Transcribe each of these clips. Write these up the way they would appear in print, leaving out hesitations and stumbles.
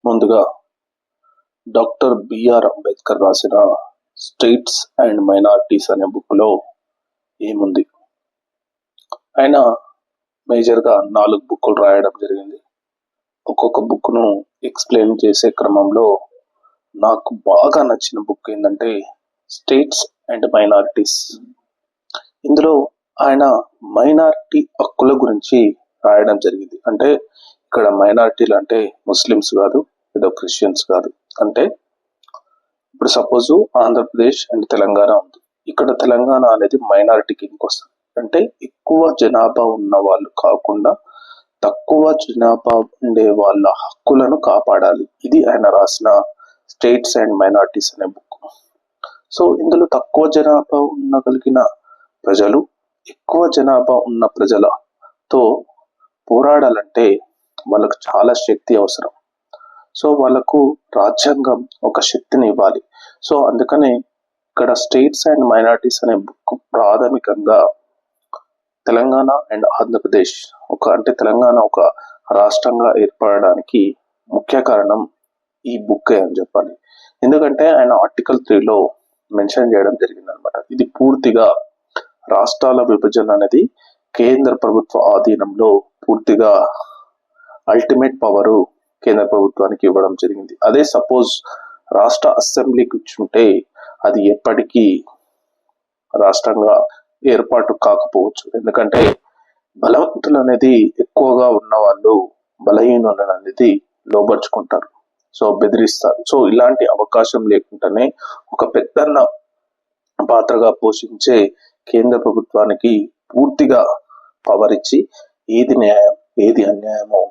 ముందుగా doctor BR Ambedkar రాసిన states and minorities అనే బుక్లో ఏముంది? ఆయన మేజర్గా 4 బుక్కులు రాయడం జరిగింది. ఒక్కొక్క బుక్ను ఎక్స్ప్లెయిన్ చేసే క్రమంలో నాకు బాగా నచ్చిన బుక్ ఏంటంటే స్టేట్స్ అండ్ మైనారిటీస్. ఇందులో ఆయన మైనారిటీ హక్కుల గురించి రాయడం జరిగింది. అంటే ఇక్కడ మైనారిటీలు అంటే ముస్లిమ్స్ కాదు, ఏదో క్రిస్టియన్స్ కాదు. అంటే ఇప్పుడు సపోజు ఆంధ్రప్రదేశ్ అండ్ తెలంగాణ ఉంది. ఇక్కడ తెలంగాణ అనేది మైనారిటీ కిందకి వస్తుంది. అంటే ఎక్కువ జనాభా ఉన్న వాళ్ళు కాకుండా తక్కువ జనాభా ఉండే వాళ్ళ హక్కులను కాపాడాలి. ఇది ఆయన రాసిన స్టేట్స్ అండ్ మైనారిటీస్ అనే బుక్. సో ఇందులో తక్కువ జనాభా ఉండగలిగిన ప్రజలు ఎక్కువ జనాభా ఉన్న ప్రజలతో పోరాడాలంటే వాళ్ళకు చాలా శక్తి అవసరం. సో వాళ్ళకు రాజ్యాంగం ఒక శక్తిని ఇవ్వాలి. సో అందుకని ఇక్కడ స్టేట్స్ అండ్ మైనారిటీస్ అనే బుక్ ప్రాథమికంగా తెలంగాణ అండ్ ఆంధ్రప్రదేశ్ అంటే తెలంగాణ ఒక రాష్ట్రంగా ఏర్పడడానికి ముఖ్య కారణం ఈ బుక్ అని చెప్పాలి. ఎందుకంటే ఆయన ఆర్టికల్ 3లో మెన్షన్ చేయడం జరిగింది అనమాట. ఇది పూర్తిగా రాష్ట్రాల విభజన అనేది కేంద్ర ప్రభుత్వ ఆధీనంలో పూర్తిగా అల్టిమేట్ పవరు కేంద్ర ప్రభుత్వానికి ఇవ్వడం జరిగింది. అదే సపోజ్ రాష్ట్ర అసెంబ్లీకి ఇచ్చుంటే అది ఎప్పటికీ రాష్ట్రంగా ఏర్పాటు కాకపోవచ్చు. ఎందుకంటే బలవంతులు అనేది ఎక్కువగా ఉన్న వాళ్ళు బలహీనులను అనేది లోబర్చుకుంటారు, సో బెదిరిస్తారు. సో ఇలాంటి అవకాశం లేకుండానే ఒక పెద్దన్న పాత్రగా పోషించే కేంద్ర ప్రభుత్వానికి పూర్తిగా పవర్ ఇచ్చి ఏది న్యాయం ఏది అన్యాయమో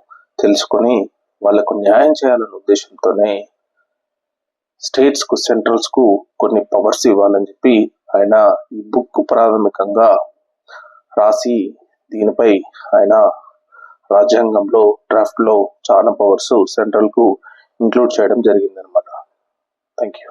తెలుసుకొని వాళ్ళకు న్యాయం చేయాలనే ఉద్దేశంతోనే స్టేట్స్ కు సెంట్రల్స్ కు కొన్ని పవర్స్ ఇవ్వాలని చెప్పి ఆయన ఈ బుక్ ప్రాథమికంగా రాసి దీనిపై ఆయన రాజ్యాంగంలో డ్రాఫ్ట్ లో చాలా పవర్స్ సెంట్రల్ కు ఇంక్లూడ్ చేయడం జరిగింది అనమాట. Thank you.